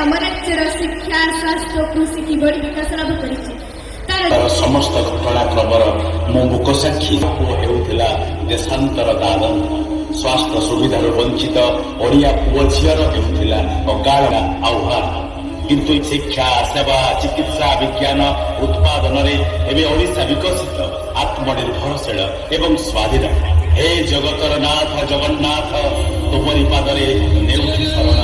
ଆମ ରାଜ୍ୟର ଶିକ୍ଷା ସ୍ୱାସ୍ଥ୍ୟ କୃଷି କିଭଳି ବିକାଶ ଲାଭ କରିଛି ତାର ସମସ୍ତ ଘଟଣାକ୍ରମର ମୁଁ ମୁକ ସାକ୍ଷୀ। ହେଉଥିଲା ଦେଶାନ୍ତର ଦାଦନ, ସ୍ୱାସ୍ଥ୍ୟ ସୁବିଧାରୁ ବଞ୍ଚିତ ଓଡ଼ିଆ ପୁଅ ଝିଅର ହେଉଥିଲା ଅକାଳ ଆହ୍ୱାନ। କିନ୍ତୁ ଶିକ୍ଷା, ସେବା, ଚିକିତ୍ସା, ବିଜ୍ଞାନ ଉତ୍ପାଦନରେ ଏବେ ଓଡ଼ିଶା ବିକଶିତ, ଆତ୍ମନିର୍ଭରଶୀଳ ଏବଂ ସ୍ୱାଧୀନ। ହେ ଜଗତର ନାଥ ଜଗନ୍ନାଥ, ତୁମରି ପାଦରେ ନେଉଛି ଶରଣ।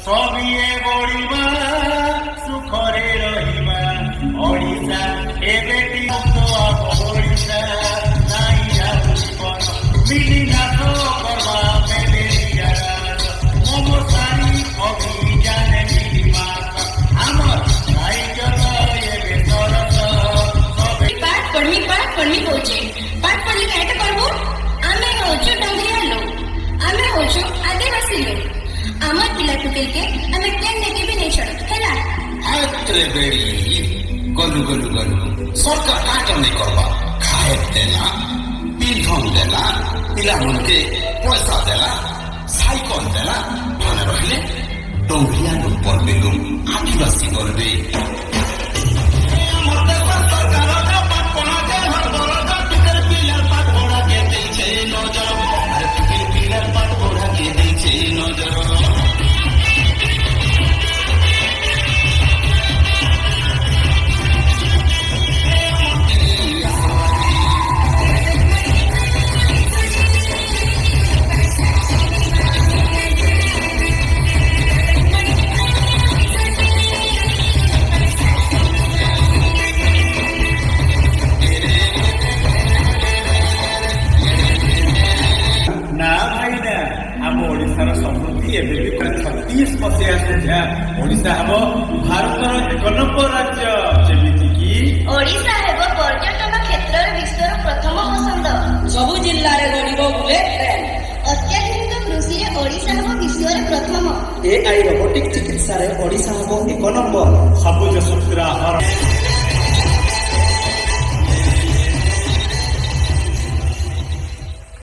সবিয়ে বড়িবা সুখরে রহিবা ওড়িশা এবেটি তো ওড়িশা নাই জীবন মিলি না তো করবা মেলেরিয়া মমতারি অভিযানে মিলিমা আমার রাইজর এবে তরস সবে পাঠ পড়মি কହୁଛି ପାଠ ପଢିଲେ ଏଇଟା କରିବୁ। ଆମେ ହଉଛୁ ଡଙ୍ଗରିଆ ଲୋକ, ଆମେ ହଉଛୁ ଆଦିବାସୀ ଲୋକ। ଆମ ପିଲାକୁ କେତେ ଆମେ କେନ୍ନେକି ବି ନେଇ ଛାଡୁ ହେଲା। ଆରେ ବେଡି ଗଲୁ ସରକାର କାଟ ନେଇ କରବା, ଖାଏ ଦେଲା, ପିନ୍ଧନ ଦେଲା, ପିଲାମାନଙ୍କୁ ପଇସା ଦେଲା, ସାଇକଲ ଦେଲା, ଘରେ ରହିଲେ ଡଙ୍ଗରିଆ ଲୋକ ପର୍ବେଲୁ ଆଦିବାସୀ କରିବେ। प्रथम AI रोबोटिक चिकित्सा रे ओडिशा हबो 1 नंबर ସବୁଜ ସୂତ୍ରାହରଣ